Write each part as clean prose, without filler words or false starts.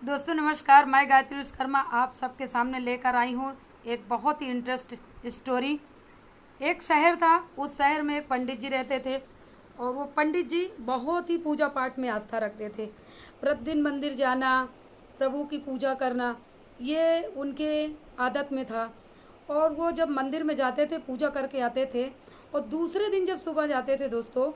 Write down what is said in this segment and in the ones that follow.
दोस्तों नमस्कार, मैं गायत्री विश्वकर्मा आप सबके सामने लेकर आई हूँ एक बहुत ही इंटरेस्ट स्टोरी। एक शहर था, उस शहर में एक पंडित जी रहते थे और वो पंडित जी बहुत ही पूजा पाठ में आस्था रखते थे। प्रतिदिन मंदिर जाना, प्रभु की पूजा करना, ये उनके आदत में था। और वो जब मंदिर में जाते थे, पूजा करके आते थे और दूसरे दिन जब सुबह जाते थे दोस्तों,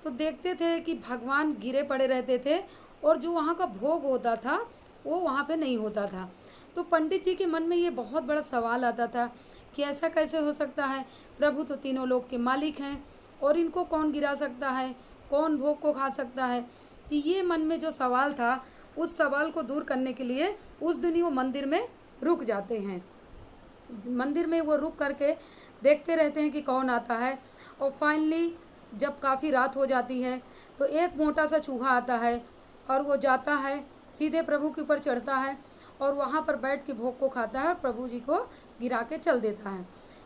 तो देखते थे कि भगवान गिरे पड़े रहते थे और जो वहाँ का भोग होता था वो वहाँ पे नहीं होता था। तो पंडित जी के मन में ये बहुत बड़ा सवाल आता था कि ऐसा कैसे हो सकता है, प्रभु तो तीनों लोक के मालिक हैं और इनको कौन गिरा सकता है, कौन भोग को खा सकता है। तो ये मन में जो सवाल था, उस सवाल को दूर करने के लिए उस दिन ही वो मंदिर में रुक जाते हैं। मंदिर में वो रुक करके देखते रहते हैं कि कौन आता है। और फाइनली जब काफ़ी रात हो जाती है तो एक मोटा सा चूहा आता है और वो जाता है, सीधे प्रभु के ऊपर चढ़ता है और वहाँ पर बैठ के भोग को खाता है और प्रभु जी को गिरा के चल देता है।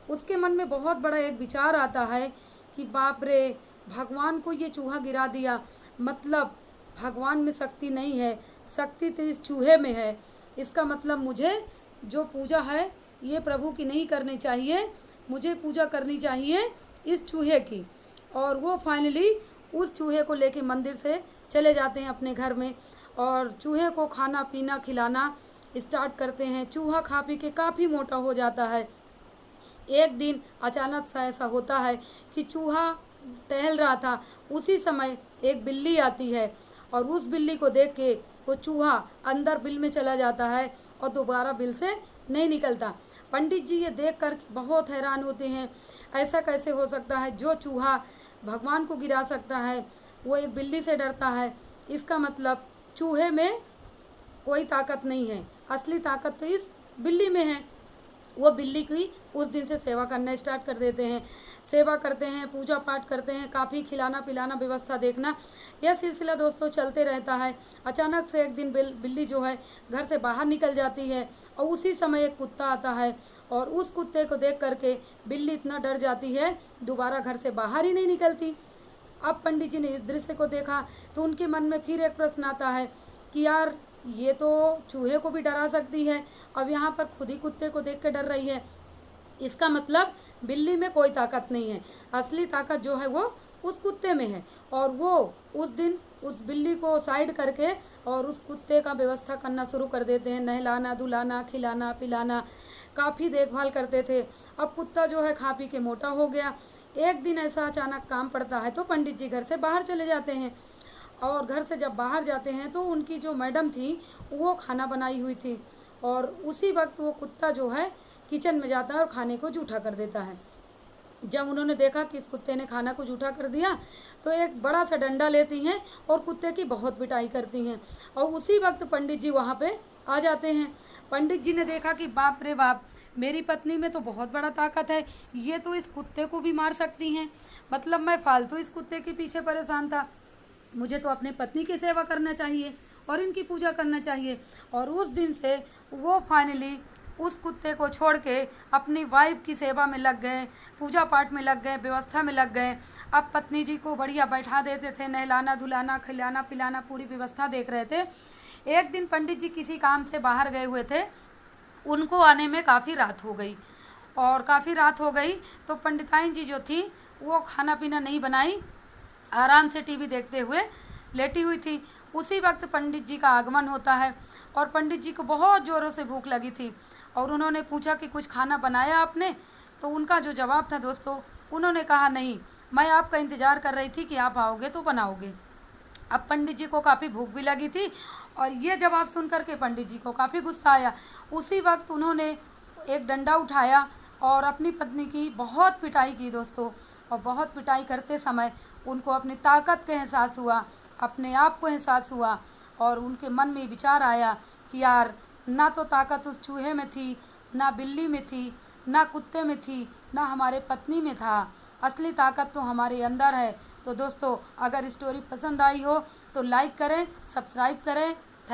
उसके मन में बहुत बड़ा एक विचार आता है कि बाप रे, भगवान को ये चूहा गिरा दिया, मतलब भगवान में शक्ति नहीं है, शक्ति तो इस चूहे में है। इसका मतलब मुझे जो पूजा है ये प्रभु की नहीं करनी चाहिए, मुझे पूजा करनी चाहिए इस चूहे की। और वो फाइनली उस चूहे को लेके मंदिर से चले जाते हैं अपने घर में और चूहे को खाना पीना खिलाना स्टार्ट करते हैं। चूहा खा पी के काफ़ी मोटा हो जाता है। एक दिन अचानक सा ऐसा होता है कि चूहा टहल रहा था, उसी समय एक बिल्ली आती है और उस बिल्ली को देख के वो चूहा अंदर बिल में चला जाता है और दोबारा बिल से नहीं निकलता। पंडित जी ये देख कर बहुत हैरान होते हैं, ऐसा कैसे हो सकता है, जो चूहा भगवान को गिरा सकता है वो एक बिल्ली से डरता है। इसका मतलब चूहे में कोई ताकत नहीं है, असली ताकत तो इस बिल्ली में है। वो बिल्ली की उस दिन से सेवा करना स्टार्ट कर देते हैं, सेवा करते हैं, पूजा पाठ करते हैं, काफ़ी खिलाना पिलाना व्यवस्था देखना, यह सिलसिला दोस्तों चलते रहता है। अचानक से एक दिन बिल्ली जो है घर से बाहर निकल जाती है और उसी समय एक कुत्ता आता है और उस कुत्ते को देख करके बिल्ली इतना डर जाती है, दोबारा घर से बाहर ही नहीं निकलती। अब पंडित जी ने इस दृश्य को देखा तो उनके मन में फिर एक प्रश्न आता है कि यार, ये तो चूहे को भी डरा सकती है, अब यहाँ पर खुद ही कुत्ते को देख के डर रही है। इसका मतलब बिल्ली में कोई ताकत नहीं है, असली ताकत जो है वो उस कुत्ते में है। और वो उस दिन उस बिल्ली को साइड करके और उस कुत्ते का व्यवस्था करना शुरू कर देते हैं, नहलाना धुलाना खिलाना पिलाना, काफ़ी देखभाल करते थे। अब कुत्ता जो है खा पी के मोटा हो गया। एक दिन ऐसा अचानक काम पड़ता है तो पंडित जी घर से बाहर चले जाते हैं और घर से जब बाहर जाते हैं तो उनकी जो मैडम थी वो खाना बनाई हुई थी और उसी वक्त वो कुत्ता जो है किचन में जाता है और खाने को जूठा कर देता है। जब उन्होंने देखा कि इस कुत्ते ने खाना को जूठा कर दिया तो एक बड़ा सा डंडा लेती हैं और कुत्ते की बहुत पिटाई करती हैं और उसी वक्त पंडित जी वहाँ पे आ जाते हैं। पंडित जी ने देखा कि बाप रे बाप, मेरी पत्नी में तो बहुत बड़ा ताकत है, ये तो इस कुत्ते को भी मार सकती हैं। मतलब मैं फालतू इस कुत्ते के पीछे परेशान था, मुझे तो अपने पत्नी की सेवा करना चाहिए और इनकी पूजा करना चाहिए। और उस दिन से वो फाइनली उस कुत्ते को छोड़ के अपनी वाइफ की सेवा में लग गए, पूजा पाठ में लग गए, व्यवस्था में लग गए। अब पत्नी जी को बढ़िया बैठा देते थे, नहलाना धुलाना खिलाना पिलाना पूरी व्यवस्था देख रहे थे। एक दिन पंडित जी किसी काम से बाहर गए हुए थे, उनको आने में काफ़ी रात हो गई और काफ़ी रात हो गई तो पंडिताइन जी जो थी वो खाना पीना नहीं बनाई, आराम से टीवी देखते हुए लेटी हुई थी। उसी वक्त पंडित जी का आगमन होता है और पंडित जी को बहुत ज़ोरों से भूख लगी थी और उन्होंने पूछा कि कुछ खाना बनाया आपने। तो उनका जो जवाब था दोस्तों, उन्होंने कहा नहीं, मैं आपका इंतज़ार कर रही थी कि आप आओगे तो बनाओगे। अब पंडित जी को काफ़ी भूख भी लगी थी और ये जवाब सुन कर के पंडित जी को काफ़ी गुस्सा आया। उसी वक्त उन्होंने एक डंडा उठाया और अपनी पत्नी की बहुत पिटाई की दोस्तों। और बहुत पिटाई करते समय उनको अपनी ताकत का एहसास हुआ, अपने आप को एहसास हुआ और उनके मन में विचार आया कि यार, ना तो ताकत उस चूहे में थी, ना बिल्ली में थी, ना कुत्ते में थी, ना हमारे पत्नी में था, असली ताकत तो हमारे अंदर है। तो दोस्तों, अगर स्टोरी पसंद आई हो तो लाइक करें, सब्सक्राइब करें